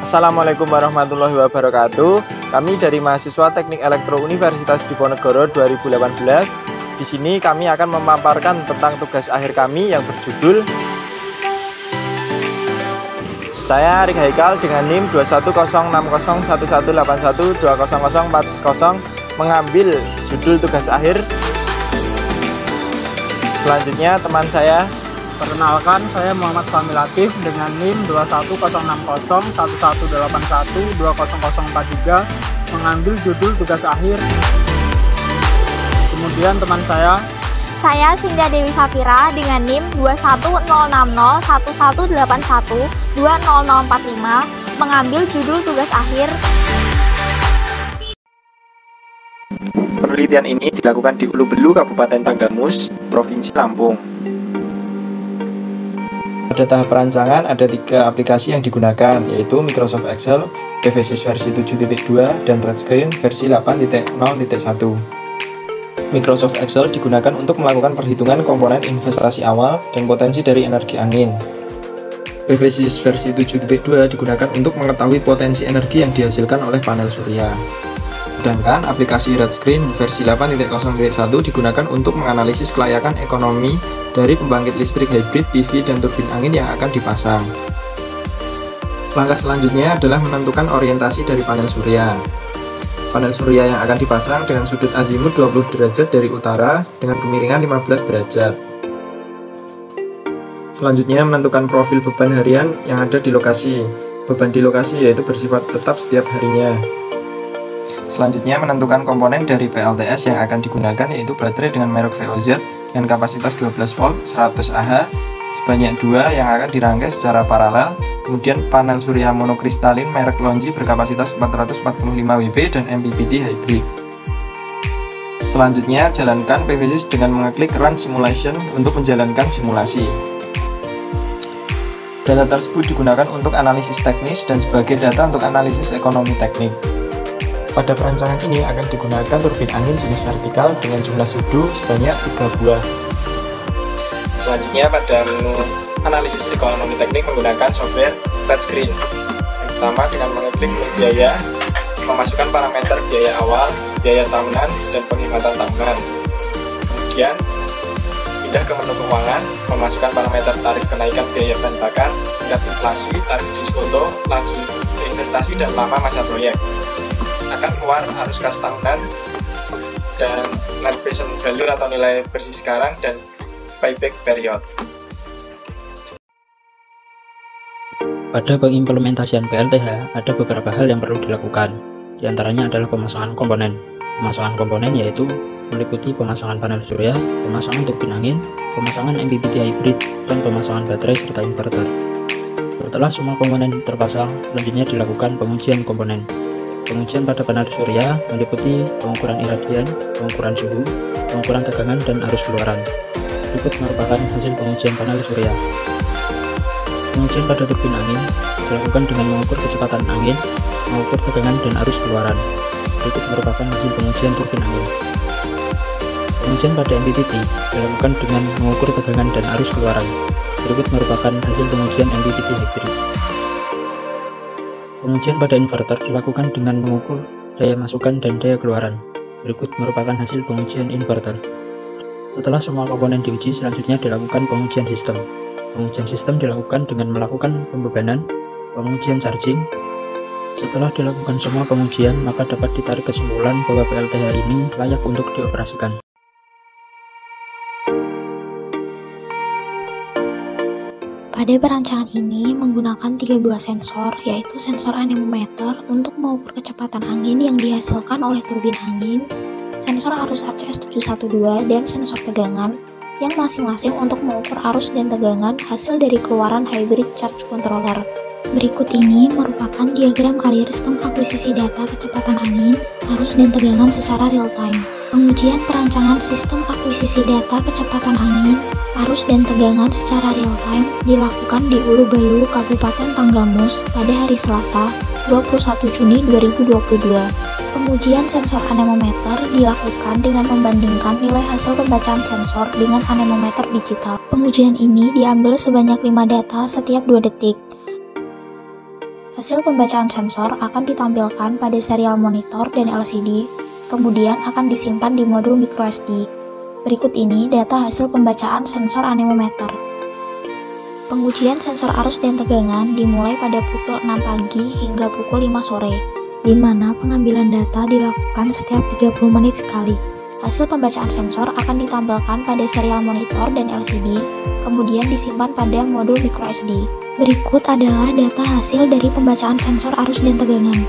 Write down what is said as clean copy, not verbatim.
Assalamualaikum warahmatullahi wabarakatuh. Kami dari mahasiswa Teknik Elektro Universitas Diponegoro 2018. Di sini kami akan memaparkan tentang tugas akhir kami yang berjudul Saya Arik Haikal dengan NIM 210601181200040 mengambil judul tugas akhir. Selanjutnya teman saya. Perkenalkan, saya Muhammad Fahmi Latif dengan NIM 210601181200043 mengambil judul tugas akhir. Kemudian teman saya Sinda Dewi Safira dengan NIM 210601181200045 mengambil judul tugas akhir. Penelitian ini dilakukan di Ulu Belu, Kabupaten Tanggamus, Provinsi Lampung. Pada tahap perancangan ada 3 aplikasi yang digunakan, yaitu Microsoft Excel, PVSys versi 7.2 dan Redscreen versi 8.0.1. Microsoft Excel digunakan untuk melakukan perhitungan komponen investasi awal dan potensi dari energi angin. PVSys versi 7.2 digunakan untuk mengetahui potensi energi yang dihasilkan oleh panel surya. Sedangkan aplikasi Redscreen versi 8.0.1 digunakan untuk menganalisis kelayakan ekonomi dari pembangkit listrik hybrid PV dan turbin angin yang akan dipasang. Langkah selanjutnya adalah menentukan orientasi dari panel surya. Panel surya yang akan dipasang dengan sudut azimut 20 derajat dari utara dengan kemiringan 15 derajat. Selanjutnya menentukan profil beban harian yang ada di lokasi. Beban di lokasi yaitu bersifat tetap setiap harinya. Selanjutnya menentukan komponen dari PLTS yang akan digunakan, yaitu baterai dengan merek VOZ dengan kapasitas 12 volt 100 Ah sebanyak 2 yang akan dirangkai secara paralel. Kemudian panel surya monokristalin merek LONGi berkapasitas 445 WB dan MPPT hybrid. Selanjutnya jalankan PVSys dengan mengeklik Run Simulation untuk menjalankan simulasi. Data tersebut digunakan untuk analisis teknis dan sebagai data untuk analisis ekonomi teknik. Pada perancangan ini akan digunakan turbin angin jenis vertikal dengan jumlah sudu sebanyak 3 buah. Selanjutnya pada menu analisis ekonomi teknik menggunakan software Redscreen. Yang pertama dengan mengeklik biaya, memasukkan parameter biaya awal, biaya tahunan, dan penghematan tahunan. Kemudian pindah ke menu keuangan, memasukkan parameter tarif kenaikan biaya bahan bakar, tingkat inflasi, tarif diskonto, laju investasi, dan lama masa proyek. Akan keluar arus kas tahunan dan net present value atau nilai bersih sekarang dan payback period. Pada pengimplementasian PLTH ada beberapa hal yang perlu dilakukan. Di antaranya adalah pemasangan komponen. Pemasangan komponen yaitu meliputi pemasangan panel surya, pemasangan turbin angin, pemasangan MPPT hybrid, dan pemasangan baterai serta inverter. Setelah semua komponen terpasang, selanjutnya dilakukan pengujian komponen. Pengujian pada panel surya meliputi pengukuran iradian, pengukuran suhu, pengukuran tegangan, dan arus keluaran. Berikut merupakan hasil pengujian panel surya. Pengujian pada turbin angin dilakukan dengan mengukur kecepatan angin, mengukur tegangan, dan arus keluaran. Berikut merupakan hasil pengujian turbin angin. Pengujian pada MPPT dilakukan dengan mengukur tegangan dan arus keluaran. Berikut merupakan hasil pengujian MPPT hybrid. Pengujian pada inverter dilakukan dengan mengukur daya masukan dan daya keluaran. Berikut merupakan hasil pengujian inverter. Setelah semua komponen diuji, selanjutnya dilakukan pengujian sistem. Pengujian sistem dilakukan dengan melakukan pembebanan, pengujian charging. Setelah dilakukan semua pengujian, maka dapat ditarik kesimpulan bahwa PLTH ini layak untuk dioperasikan. Pada perancangan ini menggunakan 3 buah sensor, yaitu sensor anemometer untuk mengukur kecepatan angin yang dihasilkan oleh turbin angin, sensor arus RCS712, dan sensor tegangan yang masing-masing untuk mengukur arus dan tegangan hasil dari keluaran hybrid charge controller. Berikut ini merupakan diagram alur sistem akuisisi data kecepatan angin, arus, dan tegangan secara real-time. Pengujian perancangan sistem akuisisi data kecepatan angin, arus, dan tegangan secara real-time dilakukan di Ulu Belu, Kabupaten Tanggamus pada hari Selasa, 21 Juni 2022. Pengujian sensor anemometer dilakukan dengan membandingkan nilai hasil pembacaan sensor dengan anemometer digital. Pengujian ini diambil sebanyak 5 data setiap 2 detik. Hasil pembacaan sensor akan ditampilkan pada serial monitor dan LCD, kemudian akan disimpan di modul microSD. Berikut ini data hasil pembacaan sensor anemometer. Pengujian sensor arus dan tegangan dimulai pada pukul 6 pagi hingga pukul 5 sore, di mana pengambilan data dilakukan setiap 30 menit sekali. Hasil pembacaan sensor akan ditampilkan pada serial monitor dan LCD, kemudian disimpan pada modul microSD. Berikut adalah data hasil dari pembacaan sensor arus dan tegangan.